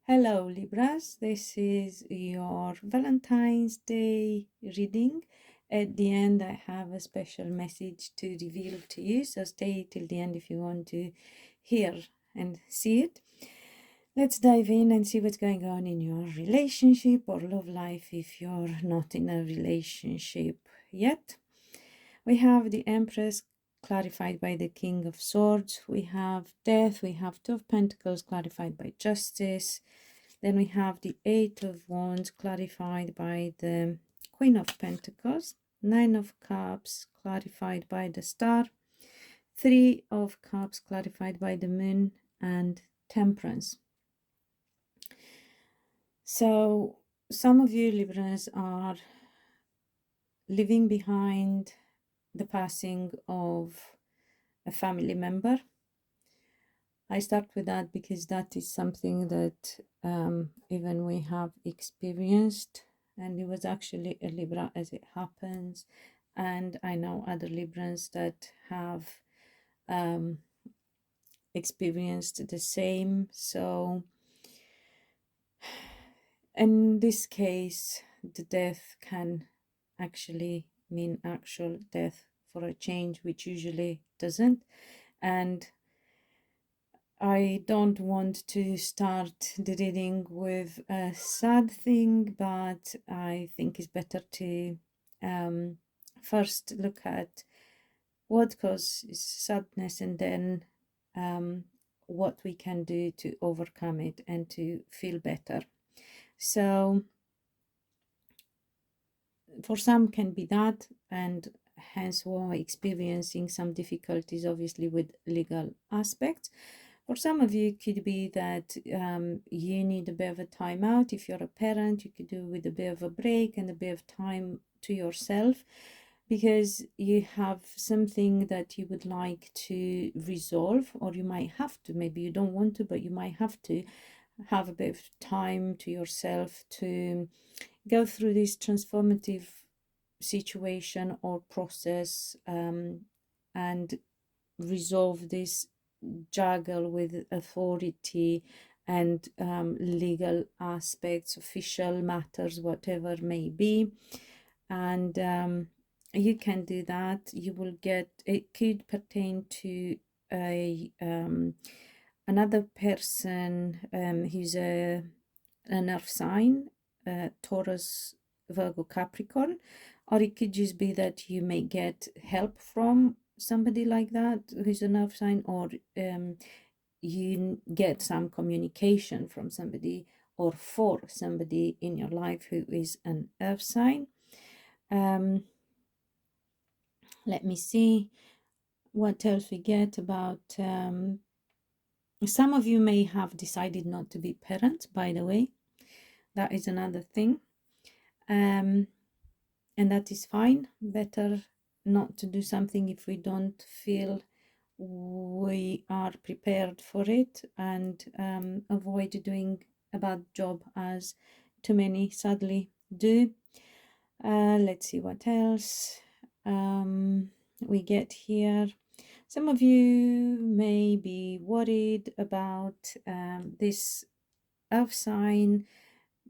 Hello Libras, this is your Valentine's Day reading. At the end I have a special message to reveal to you, so stay till the end if you want to hear and see it. Let's dive in and see what's going on in your relationship or love life if you're not in a relationship yet. We have the Empress clarified by the King of Swords. We have Death. We have Two of Pentacles clarified by Justice. Then we have the Eight of Wands clarified by the Queen of Pentacles. Nine of Cups clarified by the Star. Three of Cups clarified by the Moon, and Temperance. So some of you Librans are leaving behind the passing of a family member. I start with that because that is something that even we have experienced, and it was actually a Libra as it happens, and I know other Librans that have experienced the same. So in this case, the death can actually mean actual death for a change, which usually doesn't. And I don't want to start the reading with a sad thing, but I think it's better to first look at what causes sadness and then what we can do to overcome it and to feel better. So for some can be that, and hence why experiencing some difficulties obviously with legal aspects. For some of you, it could be that you need a bit of a time out. If you're a parent, you could do with a bit of a break and a bit of time to yourself, because you have something that you would like to resolve, or you might have to. Maybe you don't want to, but you might have to have a bit of time to yourself to go through this transformative situation or process and resolve this juggle with authority and legal aspects, official matters, whatever may be. And you can do that. You will get, it could pertain to a another person who's an earth sign, Taurus, Virgo, Capricorn, or it could just be that you may get help from somebody like that who's an earth sign, or you get some communication from somebody or for somebody in your life who is an earth sign. Let me see what else we get about some of you may have decided not to be parents, by the way. That is another thing, and that is fine. Better not to do something if we don't feel we are prepared for it, and avoid doing a bad job, as too many sadly do. Let's see what else we get here. Some of you may be worried about this earth sign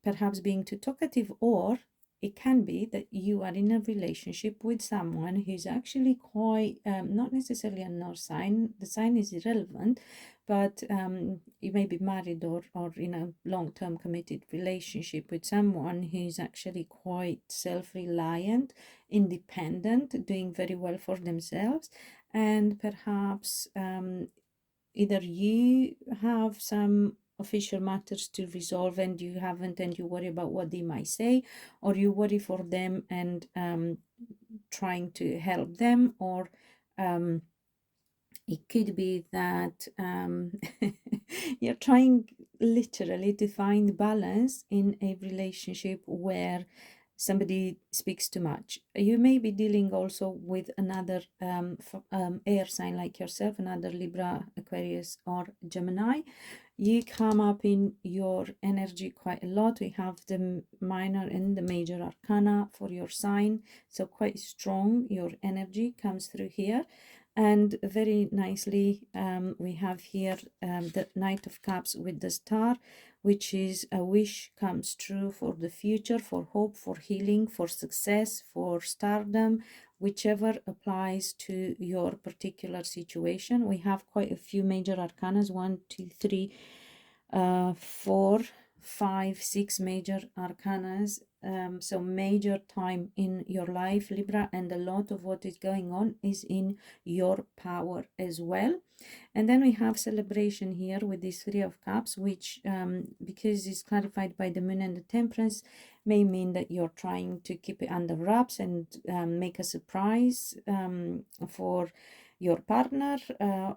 perhaps being too talkative, or it can be that you are in a relationship with someone who's actually quite not necessarily a north sign. The sign is irrelevant, but you may be married or in a long-term committed relationship with someone who's actually quite self-reliant, independent, doing very well for themselves, and perhaps either you have some official matters to resolve and you haven't, and you worry about what they might say, or you worry for them and trying to help them, or it could be that you're trying literally to find balance in a relationship where somebody speaks too much. You may be dealing also with another air sign like yourself, another Libra, Aquarius, or Gemini. You come up in your energy quite a lot. We have the minor and the major arcana for your sign, so quite strong. Your energy comes through here. And very nicely, we have here the Knight of Cups with the Star, which is a wish comes true for the future, for hope, for healing, for success, for stardom, whichever applies to your particular situation. We have quite a few major arcanas, 1, 2, 3, 4, 5, 6 major arcanas. So major time in your life, Libra, and a lot of what is going on is in your power as well. And then we have celebration here with this 3 of Cups, which because it's clarified by the Moon and the Temperance, may mean that you're trying to keep it under wraps and make a surprise for your partner,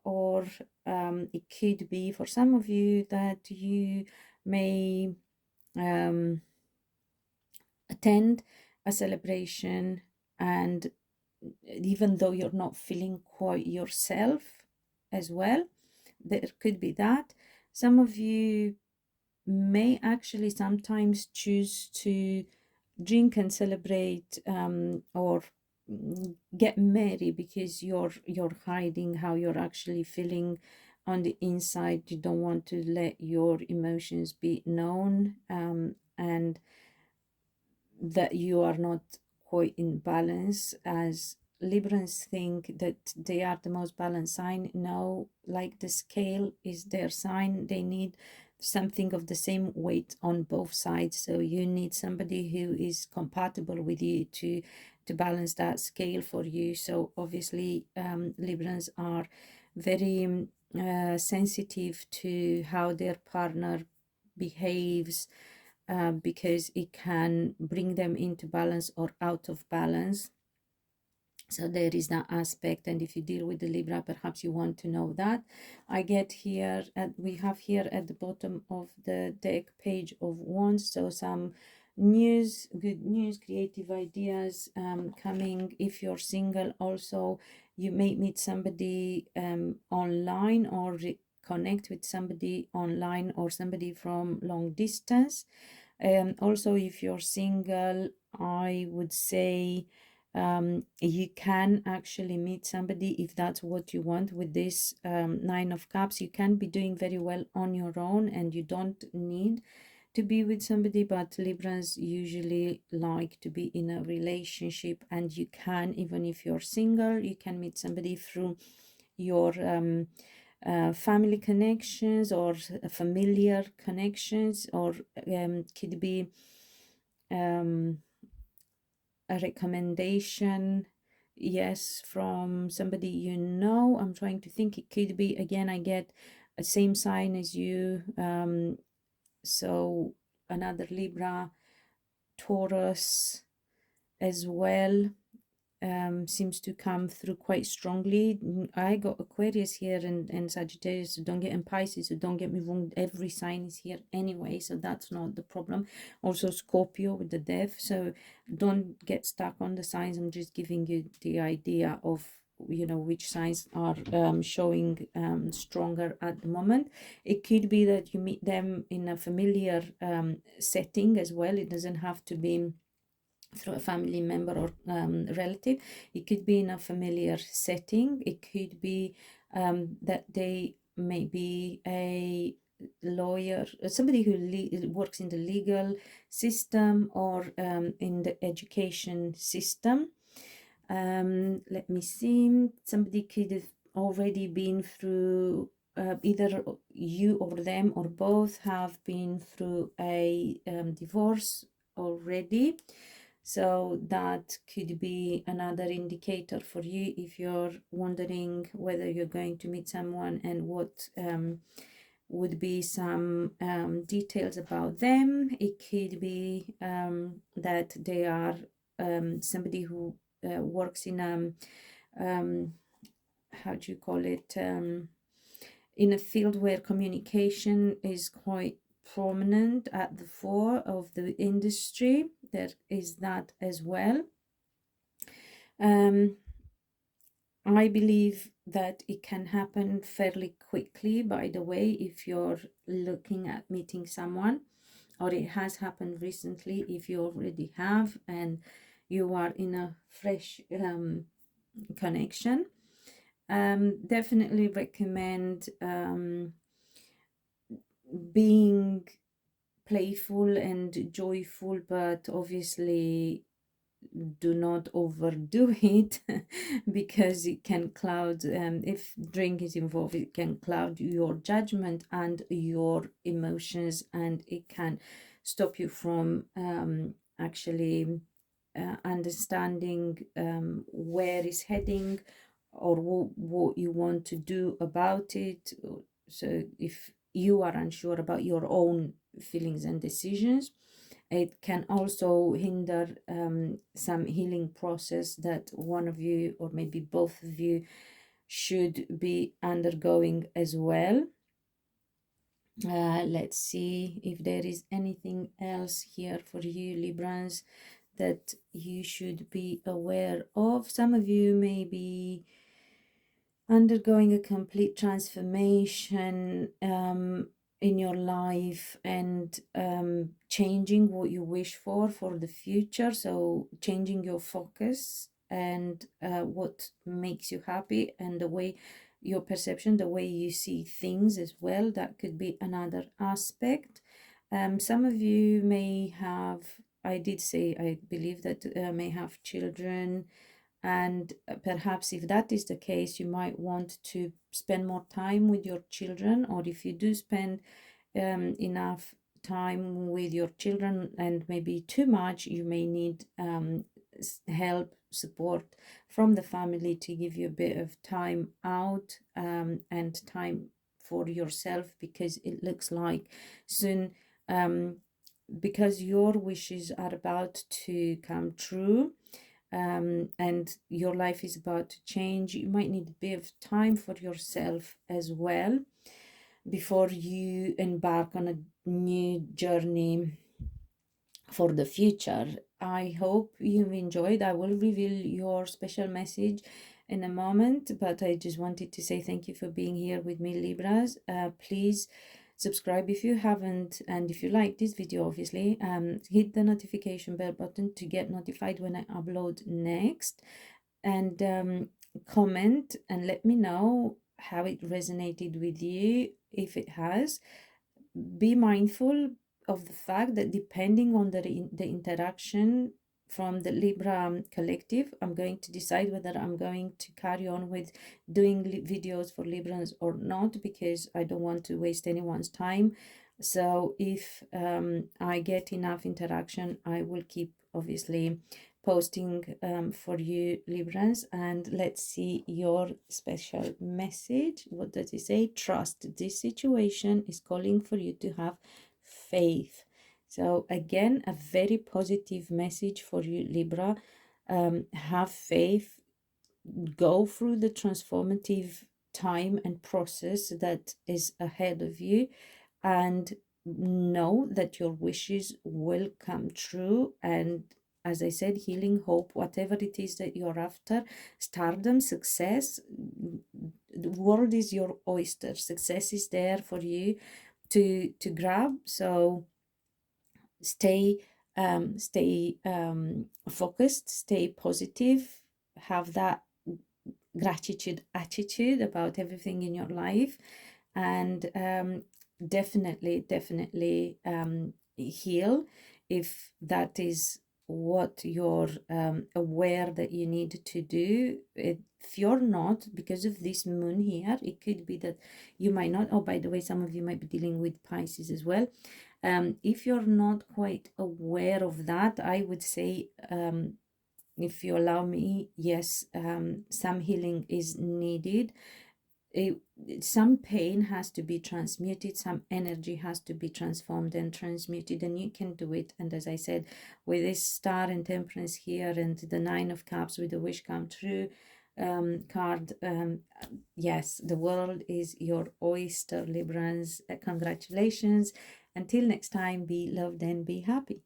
or it could be for some of you that you may attend a celebration, and even though you're not feeling quite yourself as well, there could be that. Some of you may actually sometimes choose to drink and celebrate, or get married because you're hiding how you're actually feeling on the inside. You don't want to let your emotions be known, and that you are not quite in balance, as Librans think that they are the most balanced sign. No, like the scale is their sign. They need something of the same weight on both sides. So you need somebody who is compatible with you to balance that scale for you. So obviously Librans are very sensitive to how their partner behaves, because it can bring them into balance or out of balance. So there is that aspect, and if you deal with the Libra, perhaps you want to know that. I get here, we have here at the bottom of the deck, Page of Wands, so some news, good news, creative ideas coming. If you're single, also you may meet somebody online, or connect with somebody online, or somebody from long distance. Also, if you're single, I would say you can actually meet somebody if that's what you want. With this 9 of Cups, you can be doing very well on your own and you don't need to be with somebody, but Librans usually like to be in a relationship, and you can, even if you're single, you can meet somebody through your family connections, or familiar connections, or could be a recommendation, yes, from somebody you know. I'm trying to think. It could be, again, I get a same sign as you, so another Libra, Taurus as well, seems to come through quite strongly. I got Aquarius here and Sagittarius, so don't get, in Pisces, so don't get me wrong, every sign is here anyway, so that's not the problem. Also Scorpio with the Death, so don't get stuck on the signs. I'm just giving you the idea of, you know, which signs are showing stronger at the moment. It could be that you meet them in a familiar setting as well. It doesn't have to be through a family member or relative. It could be in a familiar setting. It could be that they may be a lawyer, somebody who works in the legal system, or in the education system. Let me see. Somebody could have already been through, either you or them or both have been through a divorce already. So that could be another indicator for you if you're wondering whether you're going to meet someone, and what would be some details about them. It could be that they are somebody who works in how do you call it, in a field where communication is quite prominent at the fore of the industry. There is that as well. I believe that it can happen fairly quickly, by the way, if you're looking at meeting someone, or it has happened recently if you already have and you are in a fresh connection. Definitely recommend being playful and joyful, but obviously do not overdo it because it can cloud, if drink is involved, it can cloud your judgment and your emotions, and it can stop you from actually understanding where it's heading, or what you want to do about it. So if you are unsure about your own feelings and decisions, it can also hinder some healing process that one of you, or maybe both of you, should be undergoing as well. Let's see if there is anything else here for you, Librans, that you should be aware of. Some of you may be undergoing a complete transformation in your life, and changing what you wish for the future. So changing your focus and what makes you happy, and the way your perception, the way you see things as well. That could be another aspect. Some of you may have, I did say, I believe that may have children, and perhaps if that is the case, you might want to spend more time with your children, or if you do spend enough time with your children and maybe too much, you may need help, support from the family to give you a bit of time out, and time for yourself, because it looks like soon, because your wishes are about to come true, and your life is about to change, you might need a bit of time for yourself as well before you embark on a new journey for the future. I hope you've enjoyed. I will reveal your special message in a moment, but I just wanted to say thank you for being here with me, Libras. Please subscribe if you haven't, and if you like this video, obviously hit the notification bell button to get notified when I upload next, and comment and let me know how it resonated with you. If it has, be mindful of the fact that depending on the interaction from the Libra collective, I'm going to decide whether I'm going to carry on with doing videos for Librans or not, because I don't want to waste anyone's time. So if I get enough interaction, I will keep obviously posting for you, Librans. And let's see your special message. What does it say? Trust. This situation is calling for you to have faith. So again, a very positive message for you, Libra. Have faith. Go through the transformative time and process that is ahead of you, and know that your wishes will come true. And as I said, healing, hope, whatever it is that you're after, stardom, success, the world is your oyster. Success is there for you to grab. So stay focused, stay positive, have that gratitude attitude about everything in your life, and definitely heal if that is what you're aware that you need to do. If you're not, because of this moon here, it could be that you might not. Oh, by the way, some of you might be dealing with Pisces as well. If you're not quite aware of that, I would say, if you allow me, yes, some healing is needed. Some pain has to be transmuted, some energy has to be transformed and transmuted, and you can do it. And as I said, with this star and temperance here, and the 9 of cups with the wish come true card, yes, the world is your oyster, Librans. Congratulations. Until next time, be loved and be happy.